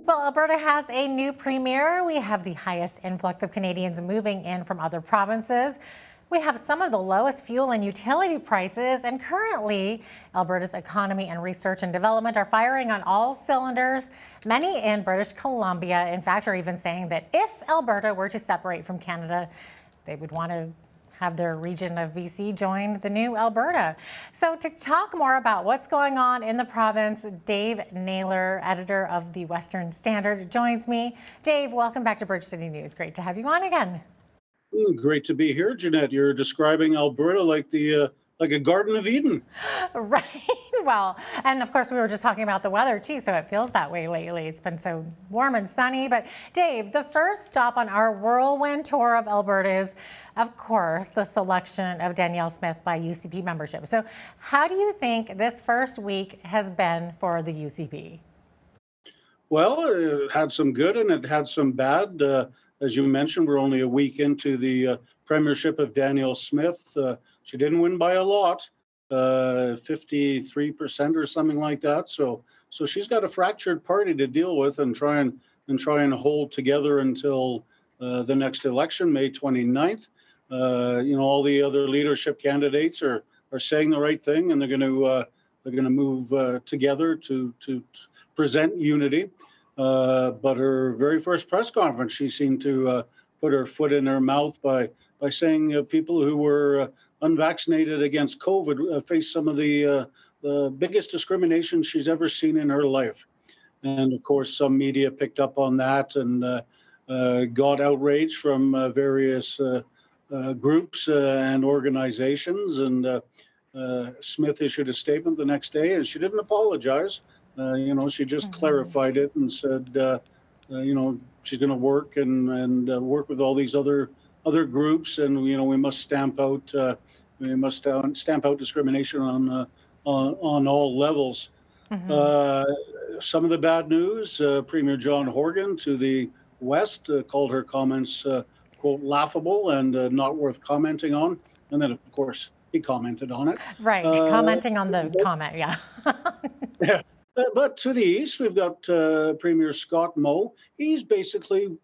Well, Alberta has a new premier. We have the highest influx of Canadians moving in from other provinces. We have some of the lowest fuel and utility prices, and currently, Alberta's economy and research and development are firing on all cylinders. Many in British Columbia, in fact, are even saying that if Alberta were to separate from Canada, they would want to have their region of BC join the new Alberta. So to talk more about what's going on in the province, Dave Naylor, editor of the Western Standard, joins me. Dave, welcome back to Bridge City News. Great to have you on again. Great to be here, Jeanette. You're describing Alberta like a Garden of Eden. Right. Well, and of course, we were just talking about the weather too, so it feels that way lately. It's been so warm and sunny. But Dave, the first stop on our whirlwind tour of Alberta is, of course, the selection of Danielle Smith by UCP membership. So how do you think this first week has been for the UCP? Well, it had some good and it had some bad. As you mentioned, we're only a week into the premiership of Danielle Smith. She didn't win by a lot, 53% or something like that. So she's got a fractured party to deal with and try and hold together until the next election, May 29th. All the other leadership candidates are saying the right thing, and they're going to move together to present unity. But her very first press conference, she seemed to put her foot in her mouth by saying people who were unvaccinated against COVID face some of the biggest discrimination she's ever seen in her life. And of course, some media picked up on that and got outraged from various groups and organizations. And Smith issued a statement the next day, and she didn't apologize. She just clarified it and said, she's going to work and work with all these other groups, and we must stamp out discrimination on all levels. Some of the bad news: Premier John Horgan to the West called her comments quote laughable and not worth commenting on, and then of course he commented on it. Right, commenting on the comment, yeah. Yeah. But to the east, we've got Premier Scott Moe. He's basically,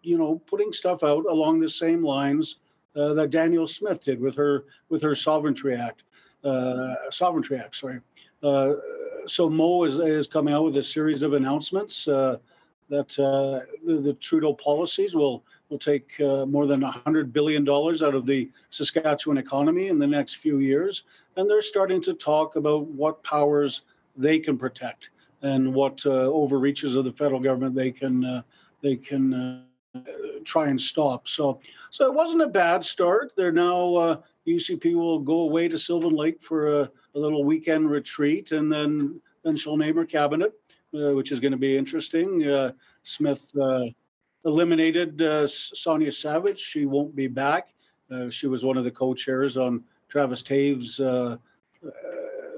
putting stuff out along the same lines that Danielle Smith did with her Sovereignty Act. So Moe is coming out with a series of announcements that the Trudeau policies will take more than $100 billion out of the Saskatchewan economy in the next few years, and they're starting to talk about what powers they can protect and what overreaches of the federal government they can try and stop. So it wasn't a bad start. They're now UCP will go away to Sylvan Lake for a little weekend retreat, and then she'll name her cabinet, which is going to be interesting. Smith eliminated Sonia Savage. She won't be back. She was one of the co-chairs on Travis Tave's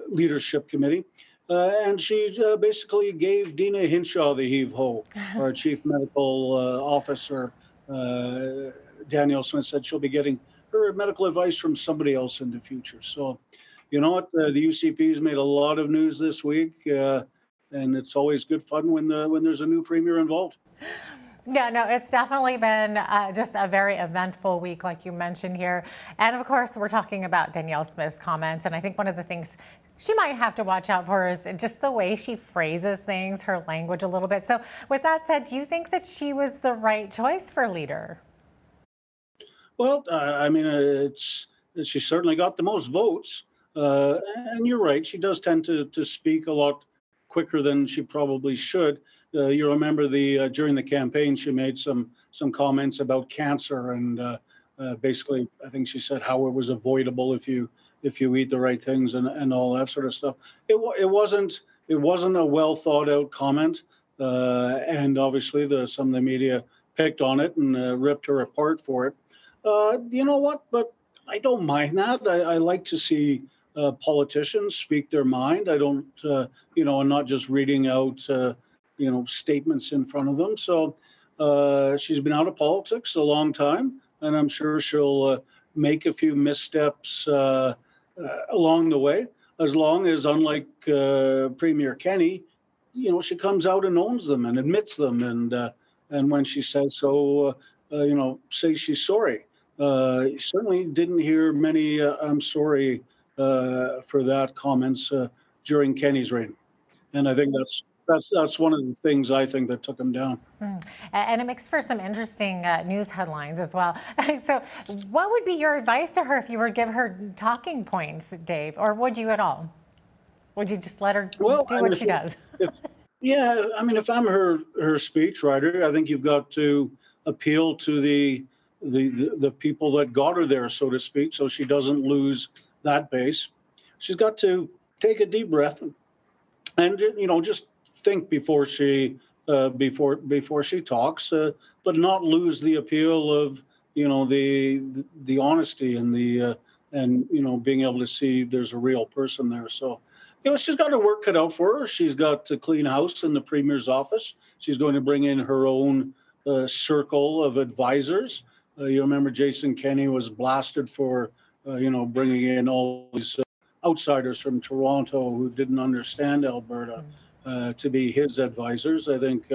leadership committee. And she basically gave Dina Hinshaw the heave-ho, our chief medical officer. Danielle Smith said she'll be getting her medical advice from somebody else in the future. So, you know what? The UCP's made a lot of news this week, and it's always good fun when there's a new premier involved. Yeah, no, it's definitely been just a very eventful week, like you mentioned here. And of course, we're talking about Danielle Smith's comments. And I think one of the things she might have to watch out for is just the way she phrases things, her language a little bit. So with that said, do you think that she was the right choice for leader? Well, she certainly got the most votes. And you're right, she does tend to speak a lot quicker than she probably should. You remember during the campaign, she made some comments about cancer, and basically, I think she said how it was avoidable if you eat the right things and all that sort of stuff. It wasn't a well thought out comment, and obviously some of the media picked on it and ripped her apart for it. You know what? But I don't mind that. I like to see politicians speak their mind. I don't, and not just reading out. Statements in front of them. So she's been out of politics a long time, and I'm sure she'll make a few missteps along the way, as long as, unlike Premier Kenney, she comes out and owns them and admits them, and when she says so, says she's sorry. Certainly didn't hear many "I'm sorry" for that comments during Kenny's reign, and I think that's one of the things I think that took him down. And it makes for some interesting news headlines as well. So, what would be your advice to her if you were to give her talking points, Dave, or would you at all? Would you just let her Well, do I mean, what she does? if yeah, I mean, if I'm her speechwriter, I think you've got to appeal to the people that got her there, so to speak, so she doesn't lose that base. She's got to take a deep breath and just think before she talks, but not lose the appeal of the honesty and the and being able to see there's a real person there. So she's got her work cut out for her. She's got to clean house in the premier's office. She's going to bring in her own circle of advisors. You remember Jason Kenney was blasted for bringing in all these outsiders from Toronto who didn't understand Alberta to be his advisors. I think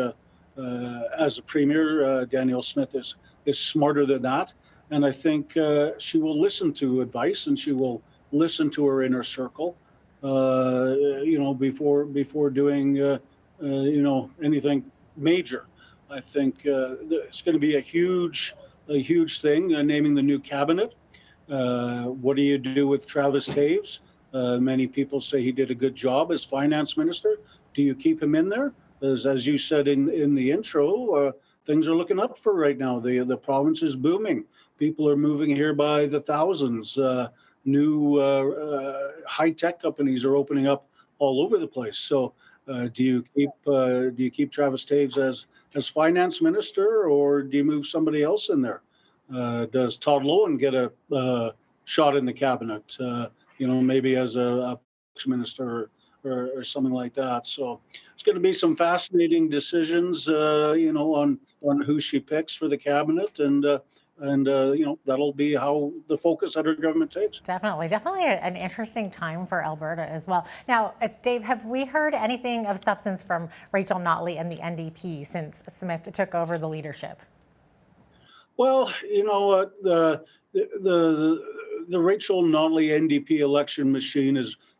as a premier, Danielle Smith is smarter than that, and I think she will listen to advice and she will listen to her inner circle. Before doing anything major. I think it's going to be a huge thing naming the new cabinet. What do you do with Travis Taves? Many people say he did a good job as finance minister. Do you keep him in there? As you said in the intro, things are looking up for right now. The province is booming. People are moving here by the thousands. New high-tech companies are opening up all over the place. So, do you keep Travis Taves as finance minister, or do you move somebody else in there? Does Todd Lowen get a shot in the cabinet? Maybe as a minister or something like that. So it's going to be some fascinating decisions, on who she picks for the cabinet, and that'll be how the focus that her government takes. Definitely an interesting time for Alberta as well. Now, Dave, have we heard anything of substance from Rachel Notley and the NDP since Smith took over the leadership? Well, you know what, the Rachel Notley NDP election machine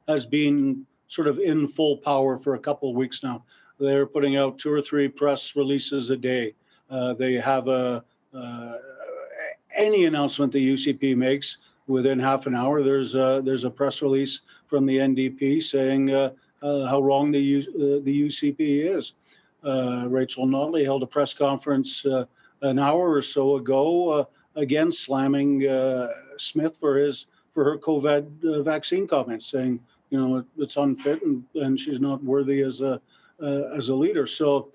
has been sort of in full power for a couple of weeks now. They're putting out 2 or 3 press releases a day. They have any announcement the UCP makes within half an hour. There's a press release from the NDP saying how wrong the UCP is. Rachel Notley held a press conference an hour or so ago, again slamming Smith for her COVID vaccine comments, saying it's unfit and she's not worthy as a leader. So,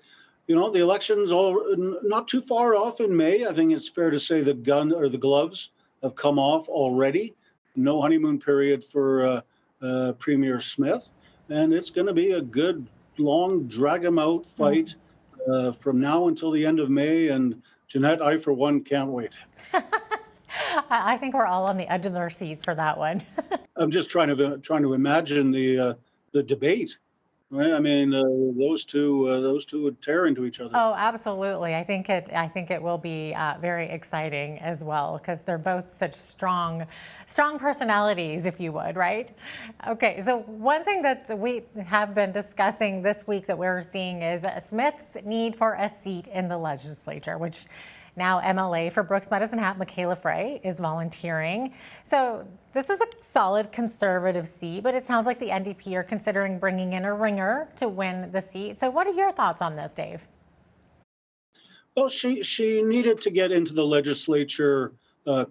the election's not too far off in May. I think it's fair to say the gloves have come off already. No honeymoon period for Premier Smith, and it's going to be a good, long, drag 'em out fight from now until the end of May. And Jeanette, I for one can't wait. I think we're all on the edge of our seats for that one. I'm just trying to imagine the debate. Right? I mean, those two would tear into each other. Oh, absolutely. I think it will be very exciting as well, because they're both such strong personalities, if you would, right? Okay, so one thing that we have been discussing this week that we're seeing is Smith's need for a seat in the legislature, which now MLA for Brooks Medicine Hat, Michaela Frey, is volunteering. So this is a solid conservative seat, but it sounds like the NDP are considering bringing in a ringer to win the seat. So what are your thoughts on this, Dave? Well, she needed to get into the legislature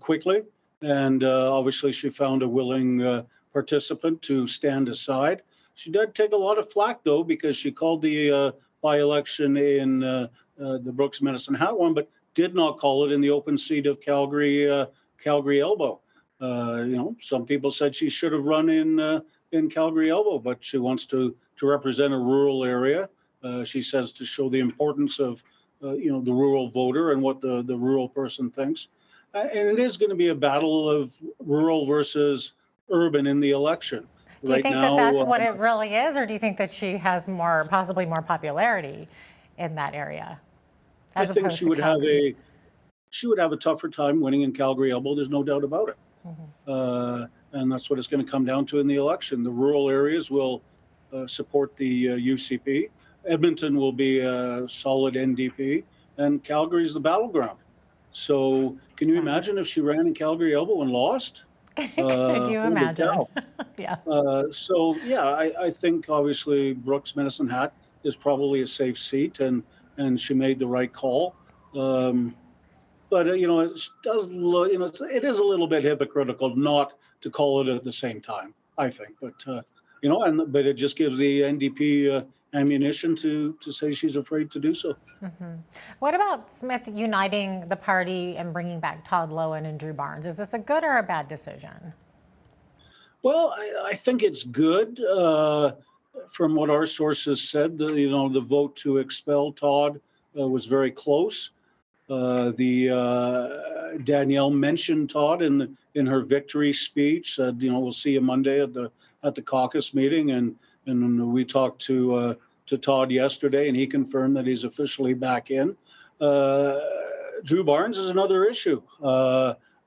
quickly, and obviously she found a willing participant to stand aside. She did take a lot of flack, though, because she called the by-election in the Brooks Medicine Hat one, but did not call it in the open seat of Calgary Elbow. Some people said she should have run in Calgary Elbow, but she wants to represent a rural area. She says to show the importance of the rural voter and what the rural person thinks. And it is going to be a battle of rural versus urban in the election. Do you right think that now, that's what it really is, or do you think that she has possibly more popularity in that area I as think opposed to Calgary? she would have a tougher time winning in Calgary Elbow. There's no doubt about it. And that's what it's going to come down to in the election. The rural areas will support the UCP. Edmonton will be a solid NDP, and Calgary is the battleground. So, can you Wow. imagine if she ran in Calgary Elbow and lost? Could you Holy imagine? cow! Yeah. So yeah, I think obviously Brooks Medicine Hat is probably a safe seat, and she made the right call. Um, but it does look, it is a little bit hypocritical not to call it at the same time, I think. But but it just gives the NDP ammunition to say she's afraid to do so. What about Smith uniting the party and bringing back Todd Lowen and Drew Barnes? Is this a good or a bad decision? Well, I think it's good. From what our sources said, the vote to expel Todd was very close. The Danielle mentioned Todd in her victory speech. Said, we'll see you Monday at the caucus meeting, and we talked to Todd yesterday, and he confirmed that he's officially back in. Uh, Drew Barnes is another issue.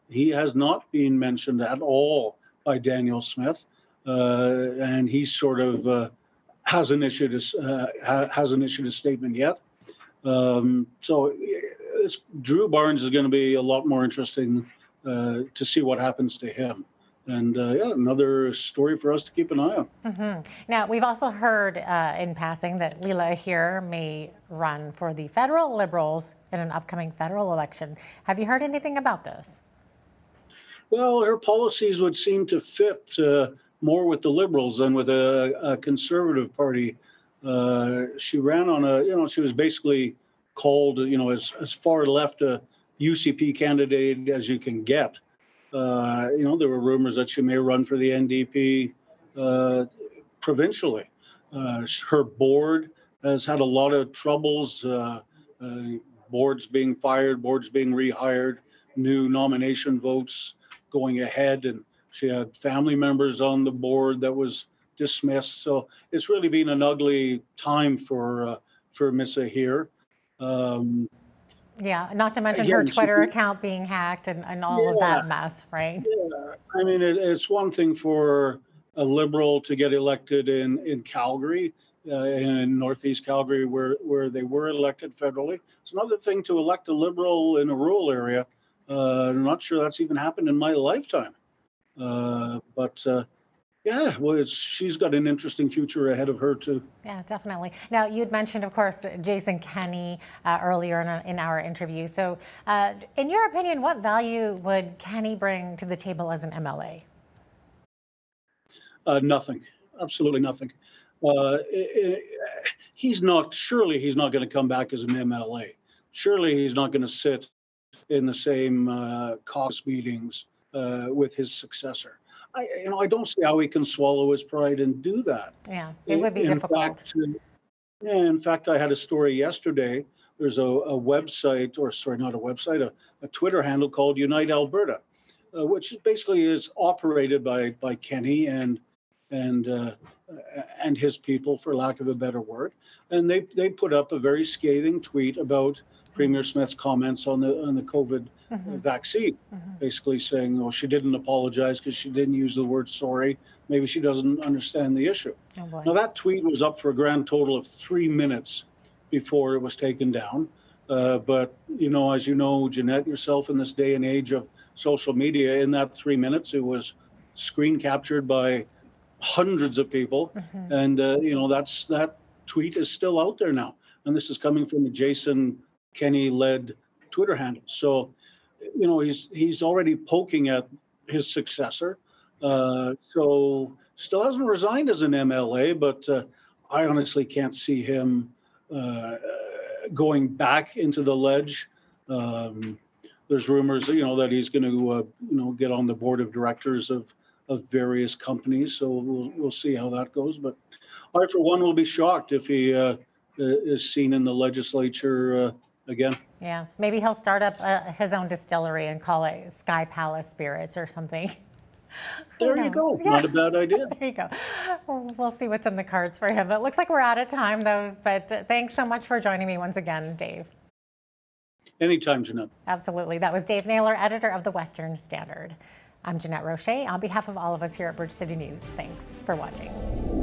He has not been mentioned at all by Daniel Smith, and he sort of hasn't issued a statement yet. So Drew Barnes is going to be a lot more interesting to see what happens to him. And yeah, another story for us to keep an eye on. Now, we've also heard in passing that Leela here may run for the federal Liberals in an upcoming federal election. Have you heard anything about this? Well, her policies would seem to fit more with the Liberals than with a Conservative Party. She ran on she was basically called, as far left a UCP candidate as you can get. There were rumors that she may run for the NDP provincially. Her board has had a lot of troubles, boards being fired, boards being rehired, new nomination votes going ahead, and she had family members on the board that was dismissed. So it's really been an ugly time for Miss Ahir. Yeah, not to mention her Again, Twitter account being hacked and all of yeah, that mess, right? yeah. I mean, it's one thing for a Liberal to get elected in Calgary, in Northeast Calgary, where they were elected federally. It's another thing to elect a Liberal in a rural area. I'm not sure that's even happened in my lifetime. But yeah, well, she's got an interesting future ahead of her too. Yeah, definitely. Now, you'd mentioned, of course, Jason Kenney earlier in our interview. So, in your opinion, what value would Kenney bring to the table as an MLA? Nothing, absolutely nothing. He's not. Surely he's not going to come back as an MLA. Surely he's not going to sit in the same caucus meetings with his successor. I don't see how he can swallow his pride and do that. Yeah, it would be difficult. Yeah, in fact, I had a story yesterday. There's a website, or sorry, not a website, a Twitter handle called Unite Alberta, which basically is operated by Kenny and his people, for lack of a better word. And they put up a very scathing tweet about Premier Smith's comments on the COVID vaccine, basically saying, "Oh, she didn't apologize because she didn't use the word sorry. Maybe she doesn't understand the issue." Oh boy. Now that tweet was up for a grand total of 3 minutes before it was taken down. But as you know, Jeanette, yourself, in this day and age of social media, in that 3 minutes, it was screen captured by hundreds of people, and that tweet is still out there now. And this is coming from the Jason Kenney-led Twitter handle. So, he's already poking at his successor. So still hasn't resigned as an MLA, but I honestly can't see him going back into the ledge. There's rumors, that he's going to, get on the board of directors of various companies. So we'll see how that goes. But I, for one, will be shocked if he is seen in the legislature again. Yeah, maybe he'll start up his own distillery and call it Sky Palace Spirits or something. Who There you knows? go. Yeah. Not a bad idea. There you go. We'll see what's in the cards for him. It looks like we're out of time, though. But thanks so much for joining me once again, Dave. Anytime, Jeanette. Absolutely. That was Dave Naylor, editor of the Western Standard. I'm Jeanette Roche. On behalf of all of us here at Bridge City News, thanks for watching.